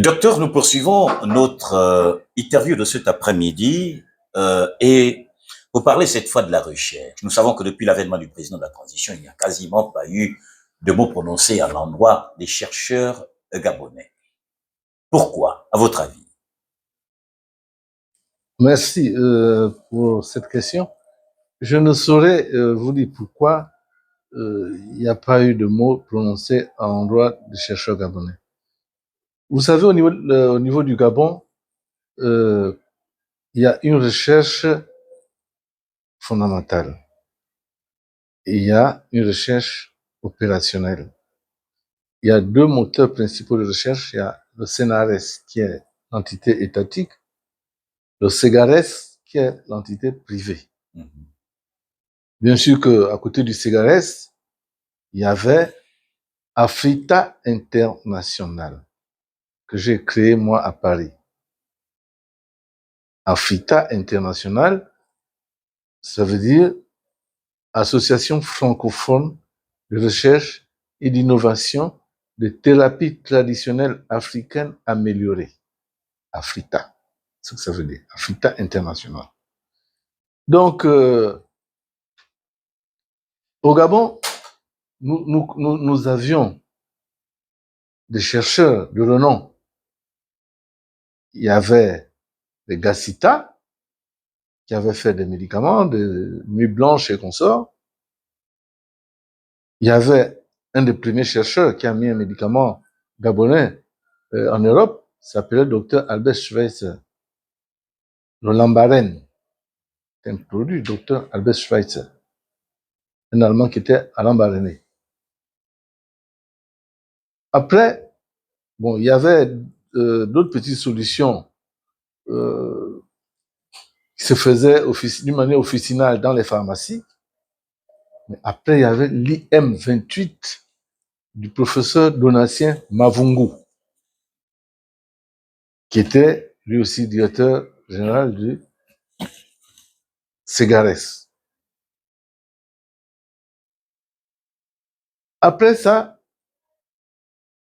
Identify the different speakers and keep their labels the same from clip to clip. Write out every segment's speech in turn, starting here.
Speaker 1: Docteur, nous poursuivons notre interview de cet après-midi et vous parlez cette fois de la recherche. Nous savons que depuis l'avènement du président de la transition, il n'y a quasiment pas eu de mots prononcés à l'endroit des chercheurs gabonais. Pourquoi, à votre avis?
Speaker 2: Merci pour cette question. Je ne saurais vous dire pourquoi il n'y a pas eu de mots prononcés à l'endroit des chercheurs gabonais. Vous savez, au niveau du Gabon, il y a une recherche fondamentale et il y a une recherche opérationnelle. Il y a deux moteurs principaux de recherche. Il y a le CNRS, qui est l'entité étatique, le SEGARES, qui est l'entité privée. Bien sûr qu'à côté du SEGARES, il y avait Afrita International, que j'ai créé moi à Paris. Afrita International, ça veut dire Association francophone de recherche et d'innovation de thérapies traditionnelles africaines améliorées. Afrita, c'est ce que ça veut dire. Afrita International. Donc, au Gabon, nous avions des chercheurs de renom. Il y avait des Gassita, qui avaient fait des médicaments, de nuit blanche et consorts. Il y avait un des premiers chercheurs qui a mis un médicament gabonais en Europe, s'appelait Dr Albert Schweitzer. Le Lambaren, c'est un produit, Dr Albert Schweitzer, un Allemand qui était à Lambaréné. Après, bon, il y avait d'autres petites solutions qui se faisaient d'une manière officinale dans les pharmacies. Mais après, il y avait l'IM28 du professeur Donatien Mavungu, qui était lui aussi directeur général du SEGARES. Après ça,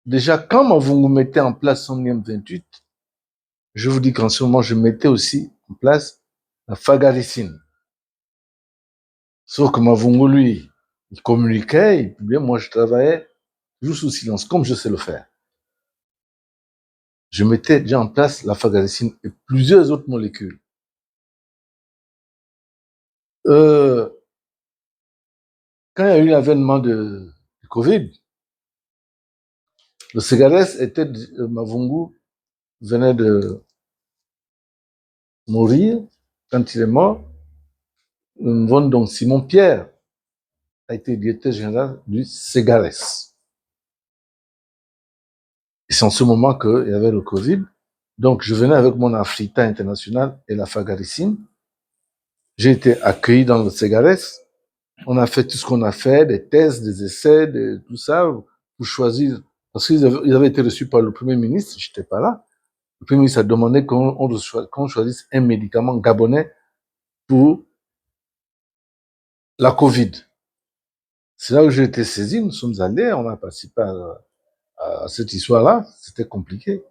Speaker 2: déjà, quand Mavungu mettait en place son IM28, je vous dis qu'en ce moment, je mettais aussi en place la fagaricine. Sauf que Mavungu, lui, il communiquait, il publiait, moi je travaillais toujours sous silence, comme je sais le faire. Je mettais déjà en place la fagaricine et plusieurs autres molécules. Quand il y a eu l'avènement du Covid, le SEGARES était, Mavungu venait de mourir. Quand il est mort, donc Simon Pierre a été directeur général du SEGARES. Et c'est en ce moment qu'il y avait le Covid. Donc, je venais avec mon Afrita International et la fagaricine. J'ai été accueilli dans le SEGARES. On a fait tout ce qu'on a fait, des tests, des essais, tout ça, pour choisir. Parce qu'ils avaient été reçus par le Premier ministre, j'étais pas là. Le Premier ministre a demandé qu'on choisisse un médicament gabonais pour la Covid. C'est là où j'ai été saisi, nous sommes allés, on a participé à cette histoire-là, c'était compliqué.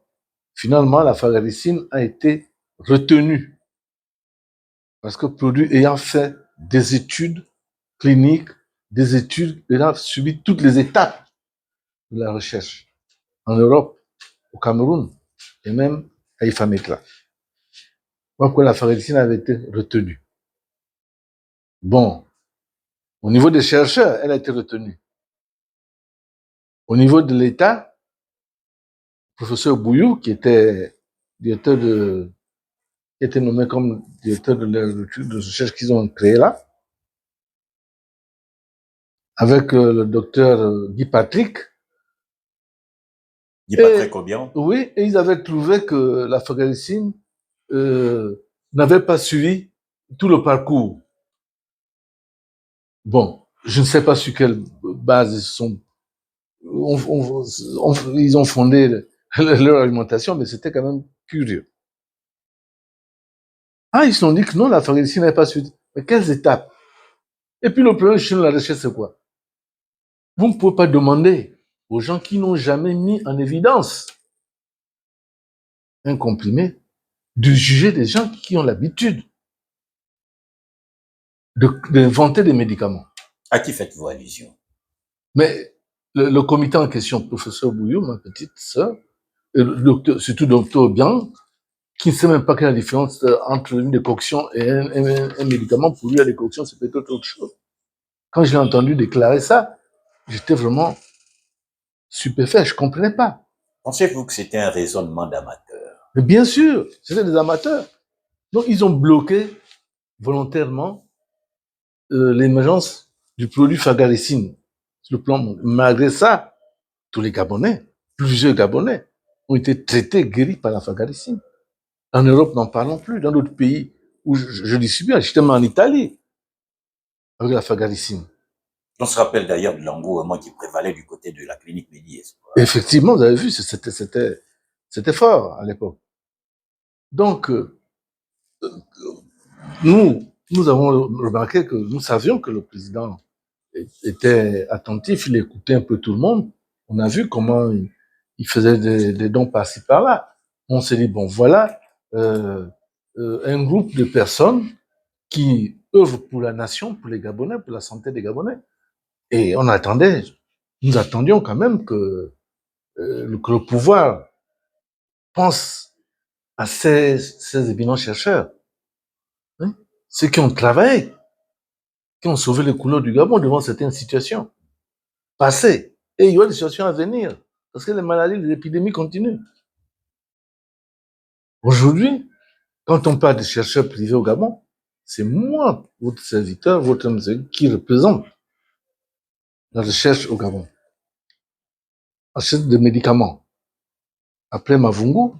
Speaker 2: Finalement, la fagaricine a été retenue. Parce que produit ayant fait des études cliniques, des études ayant subi toutes les étapes de la recherche en Europe, au Cameroun et même à Ifamétra. Pourquoi la fagaricine avait été retenue? Bon, au niveau des chercheurs, elle a été retenue. Au niveau de l'État, le professeur Bouillou, qui était directeur qui était nommé comme directeur de recherche qu'ils ont créé là, avec le docteur Guy Patrick.
Speaker 1: Guy Patrick Obiang.
Speaker 2: Oui, et ils avaient trouvé que la fagaricine n'avait pas suivi tout le parcours. Bon, je ne sais pas sur quelle base ils ont fondé leur alimentation, mais c'était quand même curieux. Ah, ils se sont dit que non, la fagaricine n'avait pas suivi. Mais quelles étapes? Et puis le problème chez nous, la recherche, c'est quoi? Vous ne pouvez pas demander aux gens qui n'ont jamais mis en évidence un comprimé, de juger des gens qui ont l'habitude d'inventer des médicaments.
Speaker 1: À qui faites-vous allusion?
Speaker 2: Mais le comité en question, professeur Bouillou, ma petite sœur, surtout docteur Bian, qui ne sait même pas quelle est la différence entre une décoction et un médicament. Pour lui, la décoction, c'est peut-être autre chose. Quand j'ai entendu déclarer ça, j'étais vraiment stupéfait, je ne comprenais pas.
Speaker 1: Pensez-vous que c'était un raisonnement d'amateur?
Speaker 2: Mais bien sûr, c'était des amateurs. Donc, ils ont bloqué volontairement l'émergence du produit Fagalicine sur le plan mondial. Malgré ça, tous les Gabonais, plusieurs Gabonais, ont été traités, guéris par la Fagalicine. En Europe, n'en parlons plus. Dans d'autres pays où je distribue, justement en Italie, avec la Fagalicine.
Speaker 1: On se rappelle d'ailleurs de l'engouement qui prévalait du côté de la clinique Médi-Espoir.
Speaker 2: Effectivement, vous avez vu, c'était fort à l'époque. Donc, nous avons remarqué que nous savions que le président était attentif, il écoutait un peu tout le monde. On a vu comment il faisait des dons par-ci par-là. On s'est dit, bon, voilà un groupe de personnes qui œuvrent pour la nation, pour les Gabonais, pour la santé des Gabonais. Et nous attendions quand même que le pouvoir pense à ces éminents chercheurs, hein, ceux qui ont travaillé, qui ont sauvé les couleurs du Gabon devant certaines situations passées. Et il y aura des situations à venir, parce que les maladies, les épidémies continuent. Aujourd'hui, quand on parle de chercheurs privés au Gabon, c'est moi, votre serviteur, votre monsieur, qui représente la recherche au Gabon. Achète des médicaments. Après Mavungu,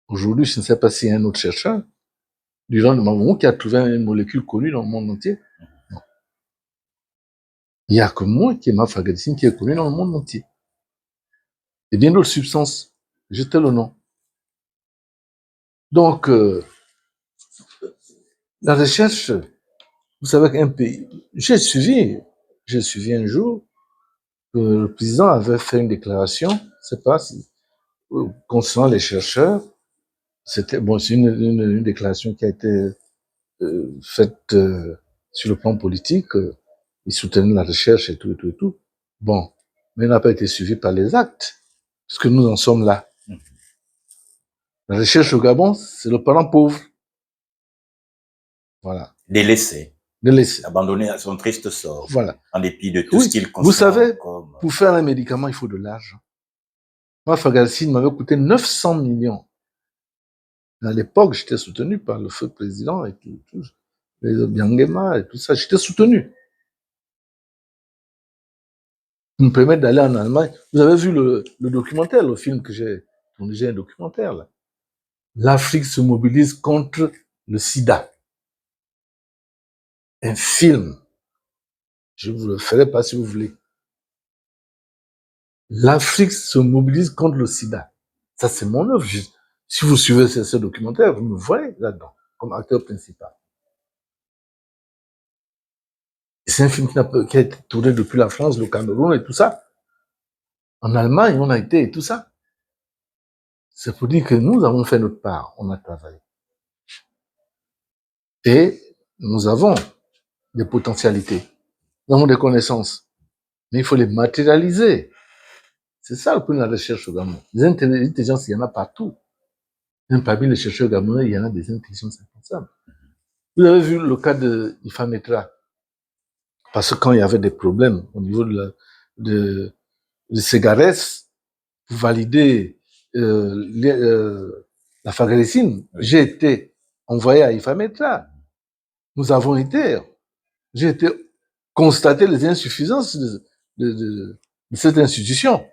Speaker 2: aujourd'hui, je ne sais pas s'il y a un autre chercheur, du genre de Mavungu, qui a trouvé une molécule connue dans le monde entier. Non. Il n'y a que moi qui est ma Fagalicine qui est connue dans le monde entier. Et bien d'autres substances. J'étais le nom. Donc, la recherche, vous savez qu'un pays, j'ai suivi un jour que le président avait fait une déclaration, je ne sais pas si, concernant les chercheurs, c'est une déclaration qui a été faite sur le plan politique, il soutenait la recherche et tout, et tout, et tout. Bon, mais il n'a pas été suivi par les actes, parce que nous en sommes là. La recherche au Gabon, c'est le parent pauvre. Voilà.
Speaker 1: Délaissé.
Speaker 2: Délaissé.
Speaker 1: Abandonné à son triste sort.
Speaker 2: Voilà.
Speaker 1: En dépit de tout ce qu'il conçoit.
Speaker 2: Vous savez, pour faire un médicament, il faut de l'argent. Moi, Fagalicine m'avait coûté 900 millions. À l'époque, j'étais soutenu par le feu président et tout, les Biangema et tout ça. J'étais soutenu. Ils me permettent d'aller en Allemagne. Vous avez vu le documentaire, le film que j'ai tourné, j'ai un documentaire là. L'Afrique se mobilise contre le sida. Un film. Je vous le ferai pas si vous voulez. L'Afrique se mobilise contre le sida. Ça, c'est mon œuvre. Si vous suivez ce documentaire, vous me voyez là-dedans, comme acteur principal. C'est un film qui a été tourné depuis la France, le Cameroun et tout ça. En Allemagne, on a été et tout ça. C'est pour dire que nous avons fait notre part. On a travaillé. Et nous avons des potentialités. Nous avons des connaissances. Mais il faut les matérialiser. C'est ça le point de la recherche au Gabon. Les intelligences, il y en a partout. Même parmi les chercheurs gabonais, il y en a des intelligences impensables. Vous avez vu le cas de Ifametra. Parce que quand il y avait des problèmes au niveau de Segares, pour valider la Fagalicine, oui. J'ai été envoyé à Ifametra. J'ai été constater les insuffisances de cette institution.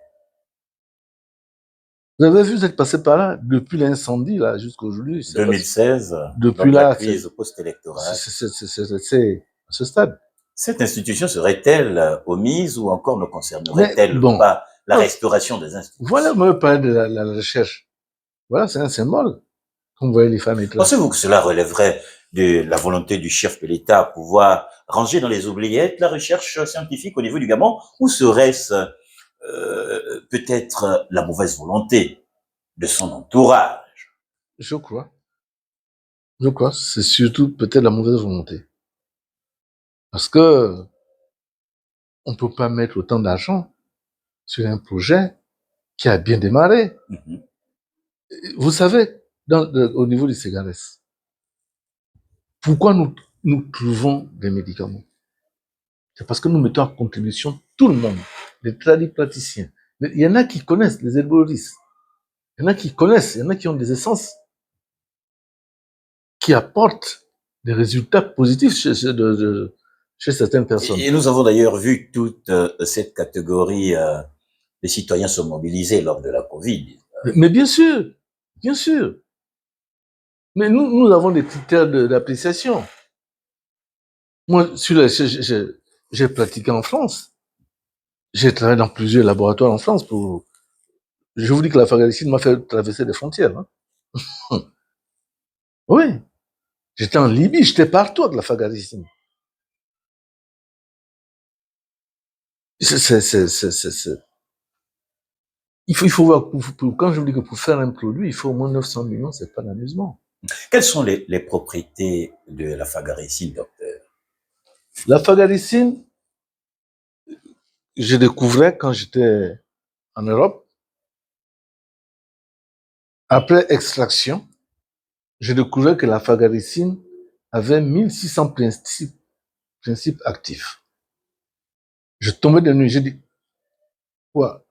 Speaker 2: Vous avez vu, vous êtes passé par là depuis l'incendie là jusqu'à aujourd'hui.
Speaker 1: 2016,
Speaker 2: depuis
Speaker 1: la crise post-électorale.
Speaker 2: C'est à ce stade.
Speaker 1: Cette institution serait-elle omise ou encore ne concernerait-elle pas la restauration des institutions?
Speaker 2: Voilà, moi, je parlais de la recherche. Voilà, c'est un symbole. Comme vous voyez les femmes et tout.
Speaker 1: Pensez-vous que cela relèverait de la volonté du chef de l'État à pouvoir ranger dans les oubliettes la recherche scientifique au niveau du Gabon, ou serait-ce peut-être la mauvaise volonté de son entourage.
Speaker 2: Je crois. C'est surtout peut-être la mauvaise volonté. Parce que on peut pas mettre autant d'argent sur un projet qui a bien démarré.
Speaker 1: Mhm.
Speaker 2: Vous savez, au niveau des cigarettes, pourquoi nous trouvons des médicaments? C'est parce que nous mettons en contribution tout le monde, les tradipraticiens. Il y en a qui connaissent les herboristes. Il y en a qui connaissent, il y en a qui ont des essences qui apportent des résultats positifs chez certaines personnes.
Speaker 1: Et nous avons d'ailleurs vu toute cette catégorie des citoyens se mobiliser lors de la Covid.
Speaker 2: Mais bien sûr, bien sûr. Mais nous avons des critères d'appréciation. Moi, j'ai pratiqué en France. J'ai travaillé dans plusieurs laboratoires en France pour. Je vous dis que la phagocytine m'a fait traverser des frontières. Hein. Oui. J'étais en Libye, j'étais partout avec la phagocytine. Il faut voir, quand je vous dis que pour faire un produit, il faut au moins 900 millions, c'est pas d'amusement.
Speaker 1: Quelles sont les propriétés de la phagocytine, docteur?
Speaker 2: La phagocytine, je découvrais quand j'étais en Europe. Après extraction, je découvrais que la phagocytine avait 1600 principes actifs. Je tombais de nuit, j'ai dit, quoi?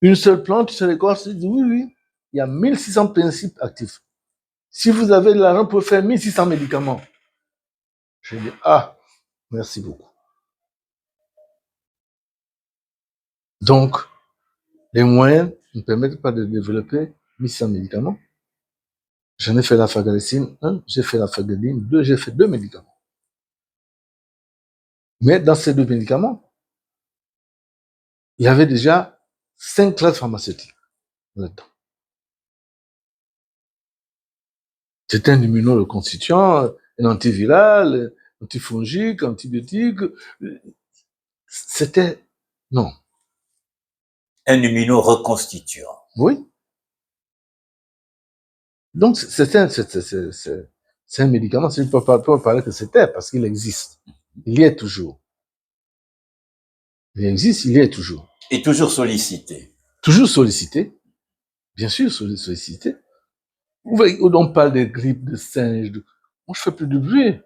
Speaker 2: Une seule plante, une seule écorce? Il dit, oui, il y a 1600 principes actifs. Si vous avez de l'argent pour faire 1600 médicaments, j'ai dit, ah, merci beaucoup. Donc, les moyens ne permettent pas de développer 1600 médicaments. J'en ai fait la phagocytine 1, j'ai fait la phagocytine 2, j'ai fait 2 médicaments. Mais dans ces 2 médicaments, il y avait déjà 5 classes pharmaceutiques là-dedans. C'était un immunoreconstituant, un antiviral, antifongique, antibiotique. C'était... Non.
Speaker 1: Un immunoreconstituant.
Speaker 2: Oui. Donc, c'est un médicament, si je peux pas parler que c'était, parce qu'il existe. Il y est toujours. Il existe, il y est toujours.
Speaker 1: Et toujours sollicité.
Speaker 2: Toujours sollicité. Bien sûr, sollicité. Vous voyez, on parle de grippe, de singe. Moi, je fais plus de bruit.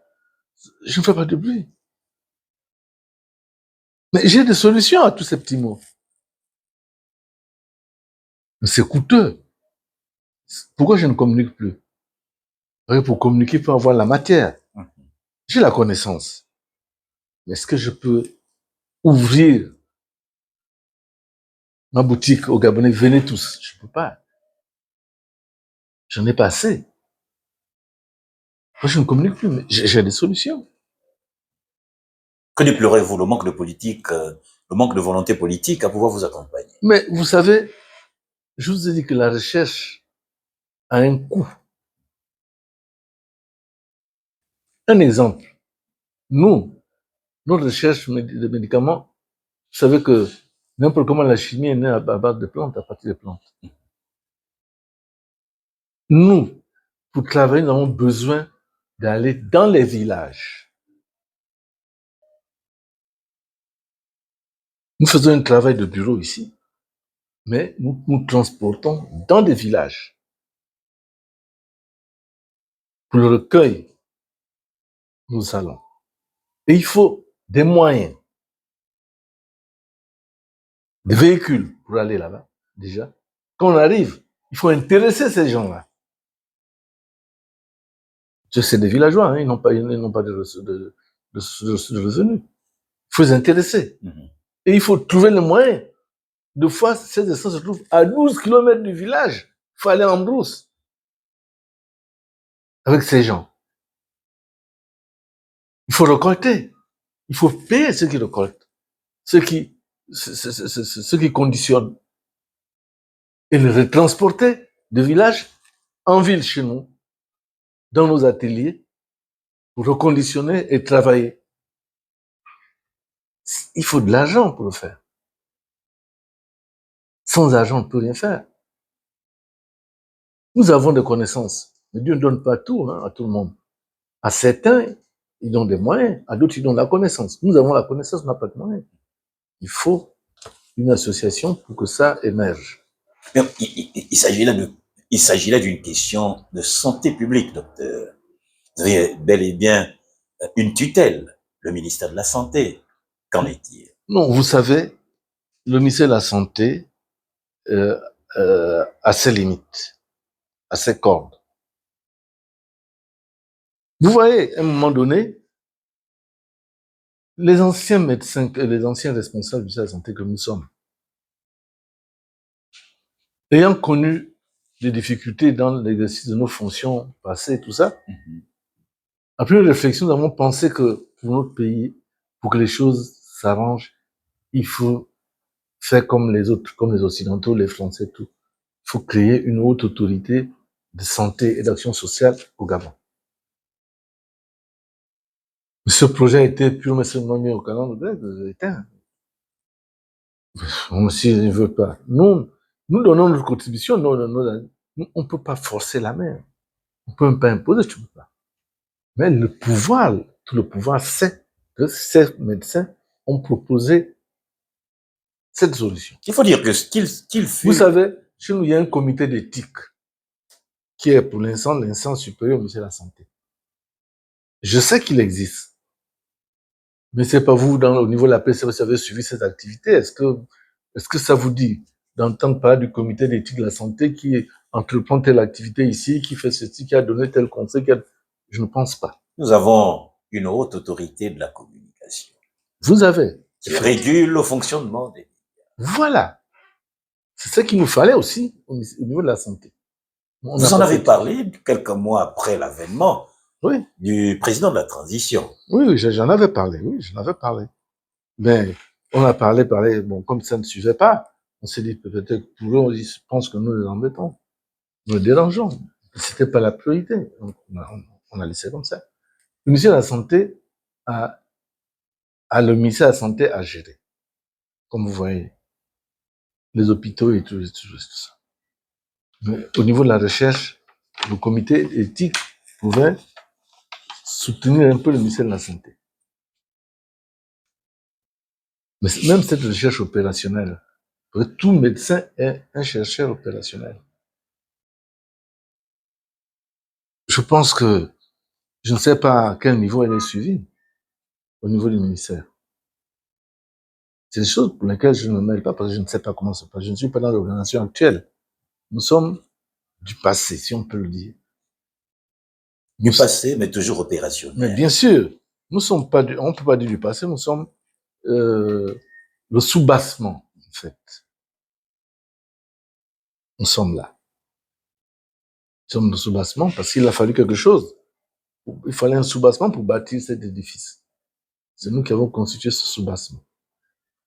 Speaker 2: Je ne fais pas de bruit. Mais j'ai des solutions à tous ces petits mots. Mais c'est coûteux. Pourquoi je ne communique plus? Pour communiquer, il faut avoir la matière. J'ai la connaissance. Mais est-ce que je peux ouvrir ma boutique au Gabonais? Venez tous. Je ne peux pas. J'en ai pas assez. Moi, je ne communique plus, mais j'ai des solutions.
Speaker 1: Que déplorez-vous? Le manque de politique, le manque de volonté politique à pouvoir vous accompagner.
Speaker 2: Mais vous savez, je vous ai dit que la recherche a un coût. Un exemple. Nos recherches de médicaments, vous savez que n'importe comment la chimie est née à base de plantes, à partir de plantes. Nous, pour travailler, nous avons besoin d'aller dans les villages. Nous faisons un travail de bureau ici, mais nous transportons dans des villages. Pour le recueil, nous allons. Et il faut des moyens, des véhicules pour aller là-bas, déjà. Quand on arrive, il faut intéresser ces gens-là. C'est des villageois, hein, ils n'ont pas de revenus. Il faut les intéresser. Et il faut trouver le moyen. Deux fois, ces essences se trouvent à 12 km du village. Il faut aller en brousse avec ces gens. Il faut récolter. Il faut payer ceux qui récoltent, ceux qui conditionnent. Et les retransporter de village en ville chez nous, dans nos ateliers, pour reconditionner et travailler. Il faut de l'argent pour le faire. Sans argent, on ne peut rien faire. Nous avons des connaissances, mais Dieu ne donne pas tout à tout le monde. À certains, ils donnent des moyens, à d'autres, ils donnent la connaissance. Nous avons la connaissance, on n'a pas de moyens. Il faut une association pour que ça émerge.
Speaker 1: Mais il s'agit là d'une question de santé publique, docteur. Vous avez bel et bien une tutelle, le ministère de la Santé. Qu'en est-il?
Speaker 2: Non, vous savez, le ministère de la Santé a ses limites, a ses cordes. Vous voyez, à un moment donné, les anciens médecins, les anciens responsables du ministère de la Santé que nous sommes, ayant connu des difficultés dans l'exercice de nos fonctions passées, tout ça, après une réflexion, nous avons pensé que pour notre pays, pour que les choses s'arrangent, il faut faire comme les autres, comme les Occidentaux, les Français, tout. Il faut créer une haute autorité de santé et d'action sociale au Gabon. Ce projet a été purement seulement mis au calendrier, éteint. S'il ne veut pas. Nous donnons notre contribution, on ne peut pas forcer la main. On ne peut même pas imposer, tu ne peux pas. Mais le pouvoir, tout le pouvoir sait que ces médecins ont proposé cette solution.
Speaker 1: Il faut dire que qu'il fut...
Speaker 2: Vous savez, chez nous, il y a un comité d'éthique qui est pour l'instant l'instance supérieure au ministère de la Santé. Je sais qu'il existe. Mais c'est pas vous, au niveau de la PCA, vous avez suivi cette activité. Est-ce que ça vous dit d'entendre parler du comité d'éthique de la santé qui entreprend telle activité ici, qui fait ceci, qui a donné tel conseil? Je ne pense pas.
Speaker 1: Nous avons une haute autorité de la communication.
Speaker 2: Vous avez.
Speaker 1: Qui régule le fonctionnement des...
Speaker 2: Voilà. C'est ce qu'il nous fallait aussi au niveau de la santé.
Speaker 1: Vous en avez parlé quelques mois après l'avènement du président de la transition.
Speaker 2: Oui, j'en avais parlé. Oui, j'en avais parlé. Mais on a parlé, bon, comme ça ne suivait pas, on s'est dit peut-être pour eux, ils pensent que nous les embêtons, nous les dérangeons. C'était pas la priorité. Donc, on a laissé comme ça. Le ministère de la Santé le ministère de la Santé a géré. Comme vous voyez, les hôpitaux et tout ça. Mais au niveau de la recherche, le comité éthique pouvait soutenir un peu le ministère de la Santé. Mais même cette recherche opérationnelle, tout médecin est un chercheur opérationnel. Je pense que je ne sais pas à quel niveau elle est suivie au niveau du ministère. C'est des choses pour lesquelles je ne me mêle pas parce que je ne sais pas comment ça se passe. Je ne suis pas dans l'organisation actuelle. Nous sommes du passé, si on peut le dire.
Speaker 1: Du passé, mais toujours opérationnel.
Speaker 2: Mais bien sûr, nous sommes pas, on peut pas dire du passé, nous sommes le soubassement, en fait. Nous sommes là. Nous sommes le soubassement parce qu'il a fallu quelque chose. Il fallait un soubassement pour bâtir cet édifice. C'est nous qui avons constitué ce soubassement.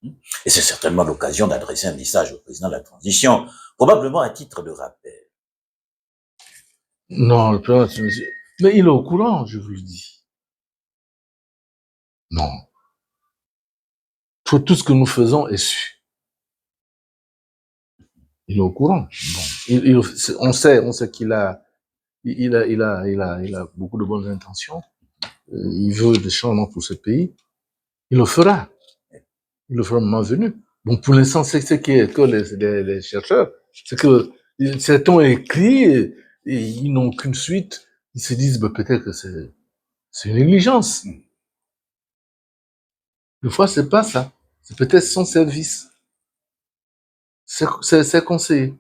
Speaker 1: Et c'est certainement l'occasion d'adresser un message au président de la transition, probablement à titre de rappel.
Speaker 2: Non, le président de la transition, mais il est au courant, je vous le dis. Non. Tout ce que nous faisons est su. Il est au courant. Bon, on sait qu'il a, il a beaucoup de bonnes intentions. Il veut des changements pour ce pays. Il le fera. Il le fera au moment venu. Bon, pour l'instant, c'est ce que les chercheurs, c'est que certains ont écrit et ils n'ont qu'une suite. Ils se disent, bah, peut-être que c'est une négligence. Des fois, c'est pas ça. C'est peut-être son service. C'est conseillé.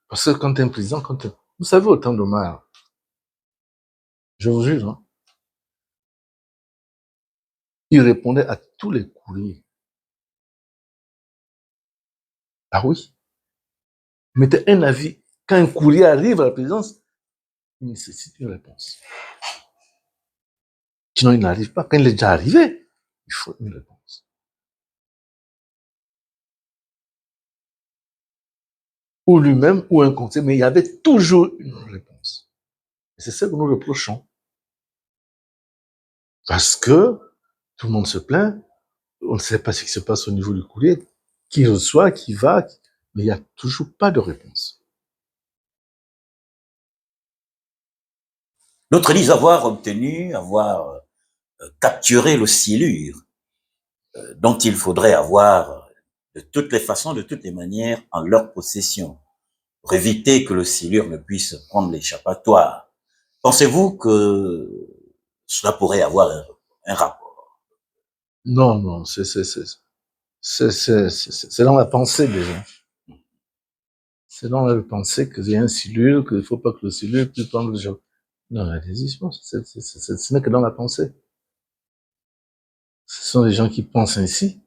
Speaker 2: Parce que quand un président, vous savez, au temps d'Omar, je vous jure, hein, il répondait à tous les courriers. Ah oui. Il mettait un avis. Quand un courrier arrive à la présidence, il nécessite une réponse. Sinon, il n'arrive pas. Quand il est déjà arrivé, il faut une réponse. Ou lui-même, ou un conseil, mais il y avait toujours une réponse. Et c'est ça que nous reprochons. Parce que tout le monde se plaint, on ne sait pas ce qui se passe au niveau du courrier, qui reçoit, qui va, mais il n'y a toujours pas de réponse.
Speaker 1: D'autres disent avoir capturé le silure dont il faudrait avoir de toutes les façons, de toutes les manières en leur possession pour éviter que le silure ne puisse prendre l'échappatoire. Pensez-vous que cela pourrait avoir un rapport?
Speaker 2: Non, non, c'est dans la pensée déjà. C'est dans la pensée qu'il y a un silure, qu'il ne faut pas que le silure puisse prendre le jour. Non, la décision, ce n'est que dans la pensée. Ce sont des gens qui pensent ainsi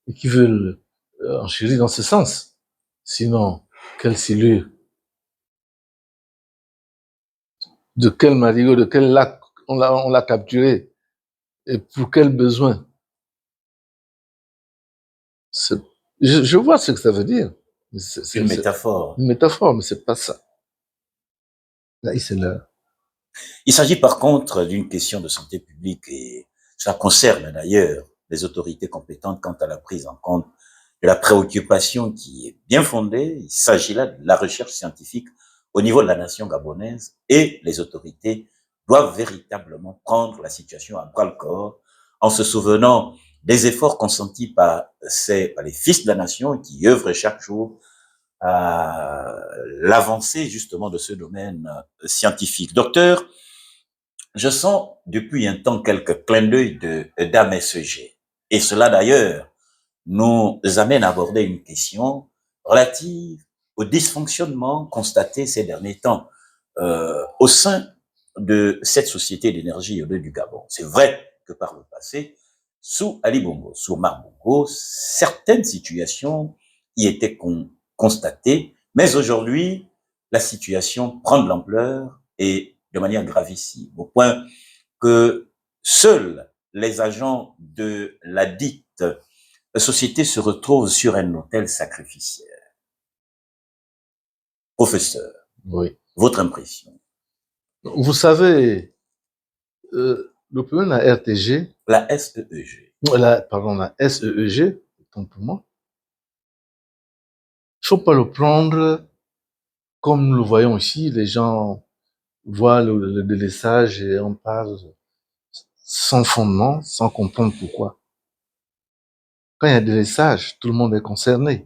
Speaker 2: et qui veulent enchérir dans ce sens. Sinon, quel silure? De quel marigot, de quel lac on l'a capturé? Et pour quel besoin? Je vois ce que ça veut dire.
Speaker 1: Une métaphore.
Speaker 2: Une métaphore, mais c'est pas ça. Là, c'est là.
Speaker 1: Il s'agit par contre d'une question de santé publique et ça concerne d'ailleurs les autorités compétentes quant à la prise en compte de la préoccupation qui est bien fondée. Il s'agit là de la recherche scientifique au niveau de la nation gabonaise et les autorités doivent véritablement prendre la situation à bras le corps en se souvenant des efforts consentis par les fils de la nation qui œuvrent chaque jour à l'avancée justement de ce domaine scientifique. Docteur, je sens depuis un temps quelques clins d'œil d'AMSG. Et cela d'ailleurs nous amène à aborder une question relative au dysfonctionnement constaté ces derniers temps au sein de cette société d'énergie au lieu du Gabon. C'est vrai que par le passé, sous Ali Bongo, sous Omar Bongo, certaines situations y étaient constatées, mais aujourd'hui, la situation prend de l'ampleur et de manière gravissime, au point que seuls les agents de la dite société se retrouvent sur un autel sacrificiel. Professeur,
Speaker 2: Oui.
Speaker 1: votre impression?
Speaker 2: Vous savez, le problème de la RTG,
Speaker 1: La SEEG.
Speaker 2: pardon, la SEEG, autant pour moi, il faut pas le prendre comme nous le voyons ici, les gens voient le délaissage et on parle sans fondement, sans comprendre pourquoi. Quand il y a délaissage, tout le monde est concerné.